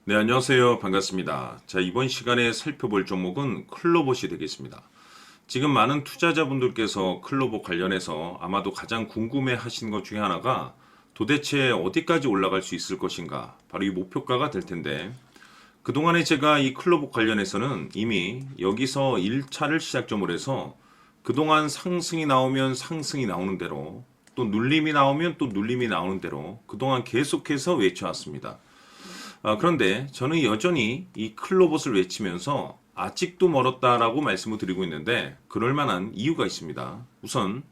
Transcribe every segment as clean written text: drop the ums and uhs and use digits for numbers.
네, 안녕하세요. 반갑습니다. 자, 이번 시간에 살펴볼 종목은 클로봇이 되겠습니다. 지금 많은 투자자분들께서 클로봇 관련해서 아마도 가장 궁금해 하시는 것 중에 하나가 도대체 어디까지 올라갈 수 있을 것인가? 바로 이 목표가가 될 텐데, 그동안에 제가 이 클로봇 관련해서는 이미 여기서 1차를 시작점으로 해서 그동안 상승이 나오면 상승이 나오는 대로 또 눌림이 나오면 또 눌림이 나오는 대로 그동안 계속해서 외쳐왔습니다. 그런데 저는 여전히 이 클로봇을 외치면서 아직도 멀었다라고 말씀을 드리고 있는데 그럴 만한 이유가 있습니다. 우선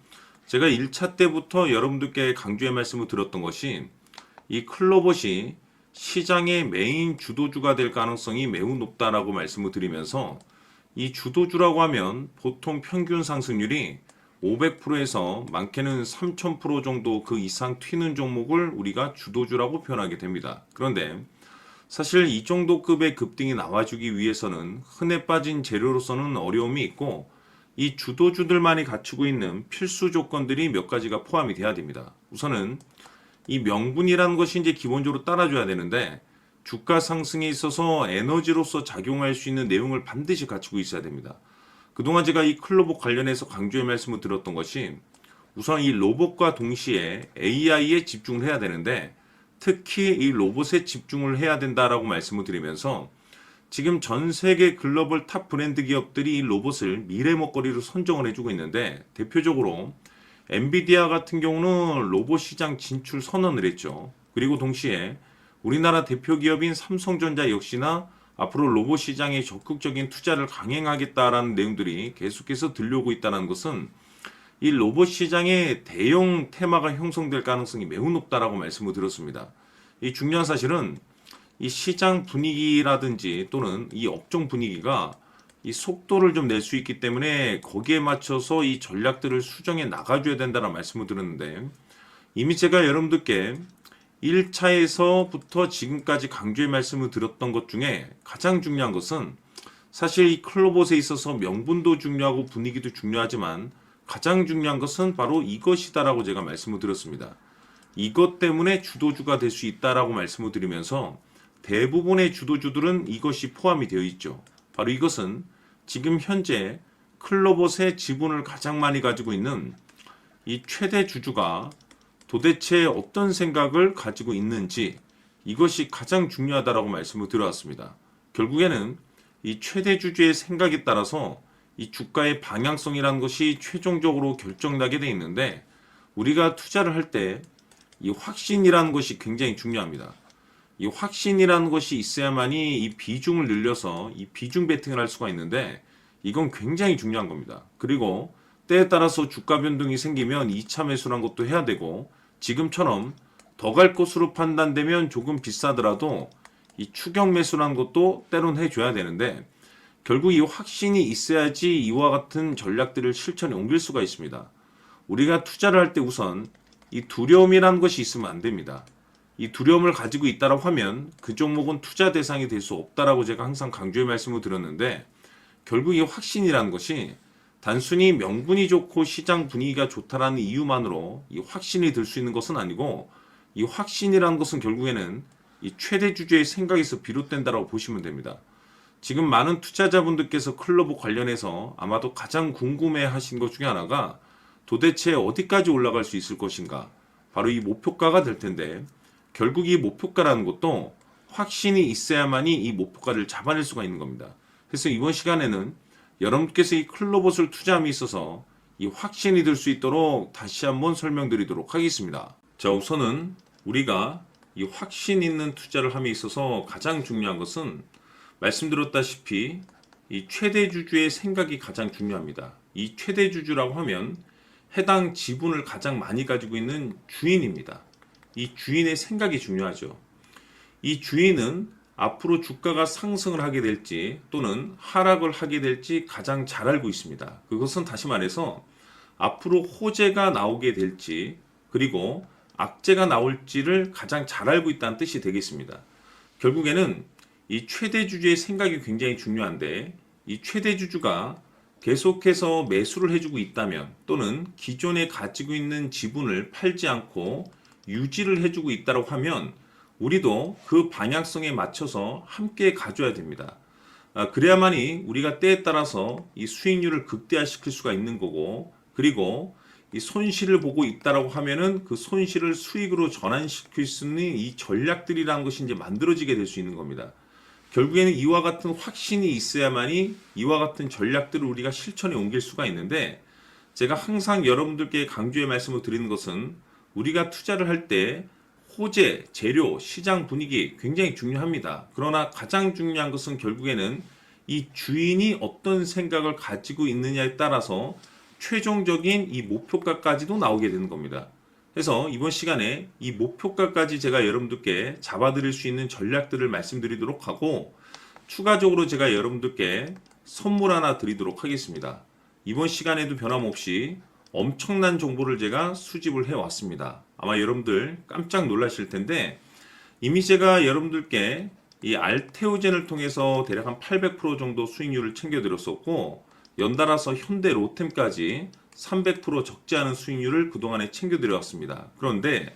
제가 1차 때부터 여러분들께 강조의 말씀을 드렸던 것이 이 클로봇이 시장의 메인 주도주가 될 가능성이 매우 높다라고 말씀을 드리면서 이 주도주라고 하면 보통 평균 상승률이 500%에서 많게는 3000% 정도 그 이상 튀는 종목을 우리가 주도주라고 표현하게 됩니다. 그런데 사실 이 정도 급의 급등이 나와주기 위해서는 흔해 빠진 재료로서는 어려움이 있고 이 주도주들만이 갖추고 있는 필수 조건들이 몇 가지가 포함이 돼야 됩니다. 우선은 이 명분이라는 것이 이제 기본적으로 따라줘야 되는데 주가 상승에 있어서 에너지로서 작용할 수 있는 내용을 반드시 갖추고 있어야 됩니다. 그동안 제가 이 클로봇 관련해서 강조의 말씀을 드렸던 것이 우선 이 로봇과 동시에 AI에 집중을 해야 되는데 특히 이 로봇에 집중을 해야 된다라고 말씀을 드리면서 지금 전 세계 글로벌 탑 브랜드 기업들이 이 로봇을 미래 먹거리로 선정을 해주고 있는데 대표적으로 엔비디아 같은 경우는 로봇 시장 진출 선언을 했죠. 그리고 동시에 우리나라 대표 기업인 삼성전자 역시나 앞으로 로봇 시장에 적극적인 투자를 강행하겠다라는 내용들이 계속해서 들려오고 있다는 것은 이 로봇 시장의 대형 테마가 형성될 가능성이 매우 높다라고 말씀을 드렸습니다. 이 중요한 사실은 이 시장 분위기라든지 또는 이 업종 분위기가 이 속도를 좀 낼 수 있기 때문에 거기에 맞춰서 이 전략들을 수정해 나가줘야 된다는 말씀을 드렸는데 이미 제가 여러분들께 1차에서부터 지금까지 강조의 말씀을 드렸던 것 중에 가장 중요한 것은 사실 이 클로봇에 있어서 명분도 중요하고 분위기도 중요하지만 가장 중요한 것은 바로 이것이다라고 제가 말씀을 드렸습니다. 이것 때문에 주도주가 될 수 있다라고 말씀을 드리면서 대부분의 주도주들은 이것이 포함이 되어 있죠. 바로 이것은 지금 현재 클로봇의 지분을 가장 많이 가지고 있는 이 최대 주주가 도대체 어떤 생각을 가지고 있는지 이것이 가장 중요하다라고 말씀을 드려왔습니다. 결국에는 이 최대 주주의 생각에 따라서 이 주가의 방향성이라는 것이 최종적으로 결정나게 돼 있는데 우리가 투자를 할 때 이 확신이라는 것이 굉장히 중요합니다. 이 확신이라는 것이 있어야만이 이 비중을 늘려서 이 비중 베팅을 할 수가 있는데 이건 굉장히 중요한 겁니다. 그리고 때에 따라서 주가 변동이 생기면 2차 매수란 것도 해야 되고 지금처럼 더 갈 것으로 판단되면 조금 비싸더라도 이 추격 매수라는 것도 때론 해줘야 되는데 결국 이 확신이 있어야지 이와 같은 전략들을 실천에 옮길 수가 있습니다. 우리가 투자를 할 때 우선 이 두려움이라는 것이 있으면 안 됩니다. 이 두려움을 가지고 있다라고 하면 그 종목은 투자 대상이 될 수 없다라고 제가 항상 강조의 말씀을 드렸는데 결국 이 확신이라는 것이 단순히 명분이 좋고 시장 분위기가 좋다라는 이유만으로 이 확신이 들 수 있는 것은 아니고 이 확신이라는 것은 결국에는 이 최대 주주의 생각에서 비롯된다라고 보시면 됩니다. 지금 많은 투자자분들께서 클로봇 관련해서 아마도 가장 궁금해 하신 것 중에 하나가 도대체 어디까지 올라갈 수 있을 것인가? 바로 이 목표가가 될 텐데 결국 이 목표가라는 것도 확신이 있어야만이 이 목표가를 잡아낼 수가 있는 겁니다. 그래서 이번 시간에는 여러분께서 이 클로봇을 투자함에 있어서 이 확신이 들 수 있도록 다시 한번 설명드리도록 하겠습니다. 자, 우선은 우리가 이 확신 있는 투자를 함에 있어서 가장 중요한 것은 말씀드렸다시피 이 최대 주주의 생각이 가장 중요합니다. 이 최대 주주라고 하면 해당 지분을 가장 많이 가지고 있는 주인입니다. 이 주인의 생각이 중요하죠. 이 주인은 앞으로 주가가 상승을 하게 될지 또는 하락을 하게 될지 가장 잘 알고 있습니다. 그것은 다시 말해서 앞으로 호재가 나오게 될지 그리고 악재가 나올지를 가장 잘 알고 있다는 뜻이 되겠습니다. 결국에는 이 최대 주주의 생각이 굉장히 중요한데 이 최대 주주가 계속해서 매수를 해주고 있다면 또는 기존에 가지고 있는 지분을 팔지 않고 유지를 해주고 있다고 하면 우리도 그 방향성에 맞춰서 함께 가져야 됩니다. 그래야만이 우리가 때에 따라서 이 수익률을 극대화시킬 수가 있는 거고, 그리고 이 손실을 보고 있다라고 하면은 그 손실을 수익으로 전환시킬 수 있는 이 전략들이라는 것이 이제 만들어지게 될 수 있는 겁니다. 결국에는 이와 같은 확신이 있어야만이 이와 같은 전략들을 우리가 실천에 옮길 수가 있는데, 제가 항상 여러분들께 강조의 말씀을 드리는 것은 우리가 투자를 할 때 호재, 재료, 시장 분위기 굉장히 중요합니다. 그러나 가장 중요한 것은 결국에는 이 주인이 어떤 생각을 가지고 있느냐에 따라서 최종적인 이 목표가까지도 나오게 되는 겁니다. 그래서 이번 시간에 이 목표가까지 제가 여러분들께 잡아드릴 수 있는 전략들을 말씀드리도록 하고, 추가적으로 제가 여러분들께 선물 하나 드리도록 하겠습니다. 이번 시간에도 변함없이 엄청난 정보를 제가 수집을 해왔습니다. 아마 여러분들 깜짝 놀라실 텐데, 이미 제가 여러분들께 이 알테오젠을 통해서 대략 한 800% 정도 수익률을 챙겨드렸었고, 연달아서 현대 로템까지 300% 적지 않은 수익률을 그동안에 챙겨드렸습니다. 그런데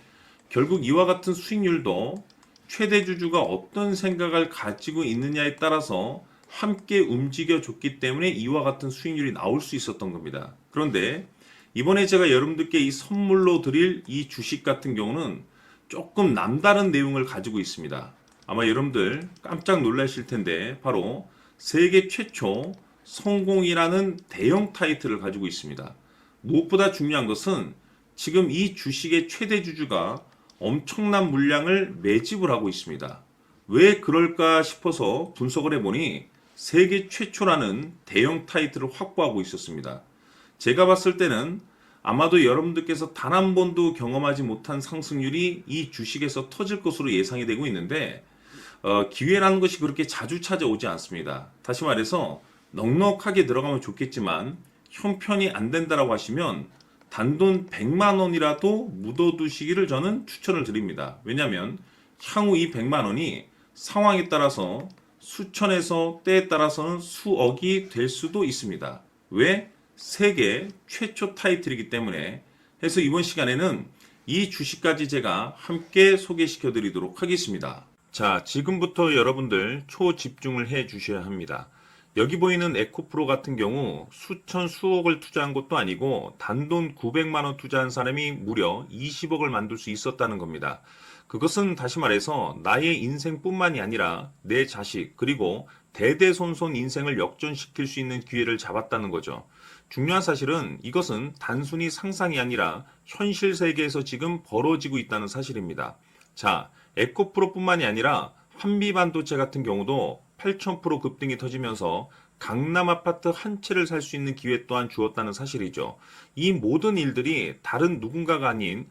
결국 이와 같은 수익률도 최대 주주가 어떤 생각을 가지고 있느냐에 따라서 함께 움직여줬기 때문에 이와 같은 수익률이 나올 수 있었던 겁니다. 그런데 이번에 제가 여러분들께 이 선물로 드릴 이 주식 같은 경우는 조금 남다른 내용을 가지고 있습니다. 아마 여러분들 깜짝 놀라실 텐데, 바로 세계 최초 성공이라는 대형 타이틀을 가지고 있습니다. 무엇보다 중요한 것은 지금 이 주식의 최대 주주가 엄청난 물량을 매집을 하고 있습니다. 왜 그럴까 싶어서 분석을 해보니 세계 최초라는 대형 타이틀을 확보하고 있었습니다. 제가 봤을 때는 아마도 여러분들께서 단 한 번도 경험하지 못한 상승률이 이 주식에서 터질 것으로 예상이 되고 있는데, 기회라는 것이 그렇게 자주 찾아오지 않습니다. 다시 말해서 넉넉하게 들어가면 좋겠지만 형편이 안 된다라고 하시면 단돈 100만 원이라도 묻어두시기를 저는 추천을 드립니다. 왜냐하면 향후 이 100만 원이 상황에 따라서 수천에서 때에 따라서는 수억이 될 수도 있습니다. 왜? 세계 최초 타이틀이기 때문에. 해서 이번 시간에는 이 주식까지 제가 함께 소개시켜 드리도록 하겠습니다. 자, 지금부터 여러분들 초집중을 해 주셔야 합니다. 여기 보이는 에코프로 같은 경우 수천 수억을 투자한 것도 아니고 단돈 900만 원 투자한 사람이 무려 20억을 만들 수 있었다는 겁니다. 그것은 다시 말해서 나의 인생뿐만이 아니라 내 자식 그리고 대대손손 인생을 역전시킬 수 있는 기회를 잡았다는 거죠. 중요한 사실은 이것은 단순히 상상이 아니라 현실 세계에서 지금 벌어지고 있다는 사실입니다. 자, 에코프로뿐만이 아니라 한미반도체 같은 경우도 8,000% 급등이 터지면서 강남 아파트 한 채를 살 수 있는 기회 또한 주었다는 사실이죠. 이 모든 일들이 다른 누군가가 아닌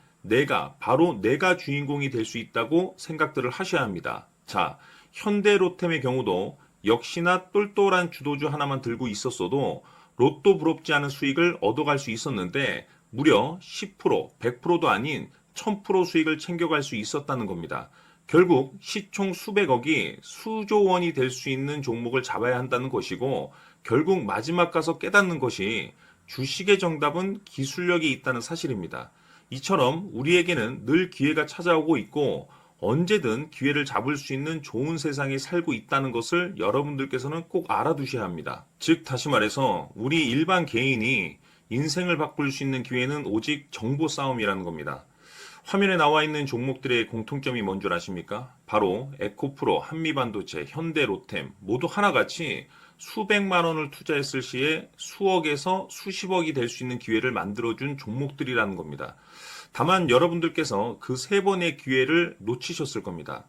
바로 내가 주인공이 될 수 있다고 생각들을 하셔야 합니다. 자, 현대로템의 경우도 역시나 똘똘한 주도주 하나만 들고 있었어도 로또 부럽지 않은 수익을 얻어갈 수 있었는데 무려 10%, 100%도 아닌 1000% 수익을 챙겨갈 수 있었다는 겁니다. 결국 시총 수백억이 수조 원이 될 수 있는 종목을 잡아야 한다는 것이고, 결국 마지막 가서 깨닫는 것이 주식의 정답은 기술력이 있다는 사실입니다. 이처럼 우리에게는 늘 기회가 찾아오고 있고 언제든 기회를 잡을 수 있는 좋은 세상에 살고 있다는 것을 여러분들께서는 꼭 알아두셔야 합니다. 즉 다시 말해서 우리 일반 개인이 인생을 바꿀 수 있는 기회는 오직 정보 싸움이라는 겁니다. 화면에 나와 있는 종목들의 공통점이 뭔 줄 아십니까? 바로 에코프로, 한미반도체, 현대로템 모두 하나같이 수백만 원을 투자했을 시에 수억에서 수십억이 될 수 있는 기회를 만들어준 종목들이라는 겁니다. 다만 여러분들께서 그 세 번의 기회를 놓치셨을 겁니다.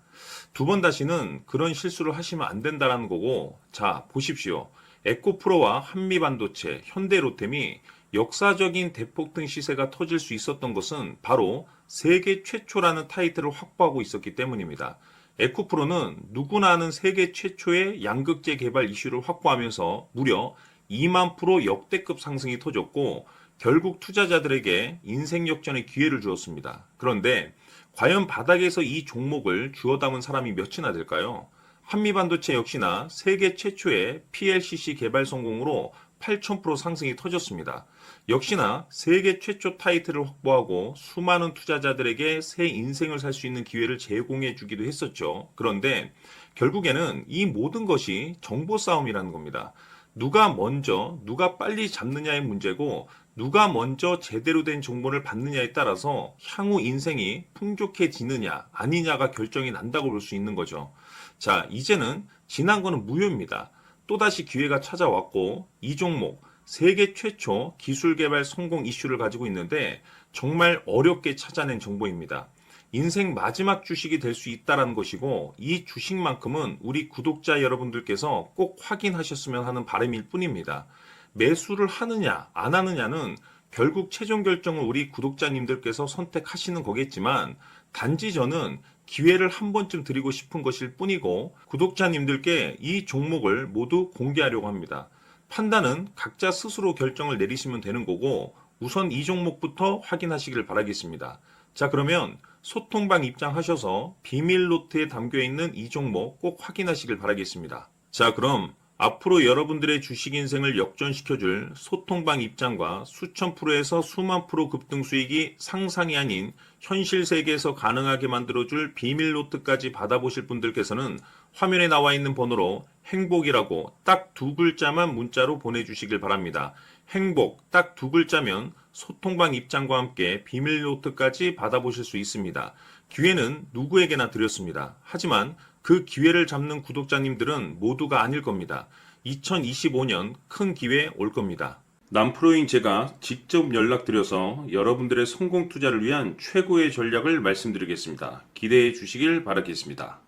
두 번 다시는 그런 실수를 하시면 안 된다는 거고, 자 보십시오. 에코프로와 한미반도체, 현대로템이 역사적인 대폭등 시세가 터질 수 있었던 것은 바로 세계 최초라는 타이틀을 확보하고 있었기 때문입니다. 에코프로는 누구나 아는 세계 최초의 양극재 개발 이슈를 확보하면서 무려 2만 프로 역대급 상승이 터졌고 결국 투자자들에게 인생 역전의 기회를 주었습니다. 그런데 과연 바닥에서 이 종목을 주워 담은 사람이 몇이나 될까요? 한미반도체 역시나 세계 최초의 PLCC 개발 성공으로 8,000% 상승이 터졌습니다. 역시나 세계 최초 타이틀을 확보하고 수많은 투자자들에게 새 인생을 살 수 있는 기회를 제공해 주기도 했었죠. 그런데 결국에는 이 모든 것이 정보 싸움이라는 겁니다. 누가 먼저, 누가 빨리 잡느냐의 문제고, 누가 먼저 제대로 된 정보를 받느냐에 따라서 향후 인생이 풍족해지느냐, 아니냐가 결정이 난다고 볼 수 있는 거죠. 자, 이제는 지난 거는 무효입니다. 또다시 기회가 찾아왔고, 이 종목, 세계 최초 기술 개발 성공 이슈를 가지고 있는데, 정말 어렵게 찾아낸 정보입니다. 인생 마지막 주식이 될 수 있다는 것이고, 이 주식만큼은 우리 구독자 여러분들께서 꼭 확인하셨으면 하는 바람일 뿐입니다. 매수를 하느냐 안 하느냐는 결국 최종 결정을 우리 구독자님들께서 선택하시는 거겠지만, 단지 저는 기회를 한 번쯤 드리고 싶은 것일 뿐이고, 구독자님들께 이 종목을 모두 공개하려고 합니다. 판단은 각자 스스로 결정을 내리시면 되는 거고, 우선 이 종목부터 확인하시길 바라겠습니다. 자, 그러면 소통방 입장하셔서 비밀 노트에 담겨 있는 이 종목 꼭 확인하시길 바라겠습니다. 자, 그럼 앞으로 여러분들의 주식 인생을 역전시켜줄 소통방 입장과 수천 프로에서 수만 프로 급등 수익이 상상이 아닌 현실 세계에서 가능하게 만들어줄 비밀 노트까지 받아보실 분들께서는 화면에 나와 있는 번호로 행복이라고 딱 두 글자만 문자로 보내주시길 바랍니다. 행복 딱 두 글자면 소통방 입장과 함께 비밀 노트까지 받아보실 수 있습니다. 기회는 누구에게나 드렸습니다. 하지만 그 기회를 잡는 구독자님들은 모두가 아닐 겁니다. 2025년 큰 기회 올 겁니다. 남프로인 제가 직접 연락드려서 여러분들의 성공 투자를 위한 최고의 전략을 말씀드리겠습니다. 기대해 주시길 바라겠습니다.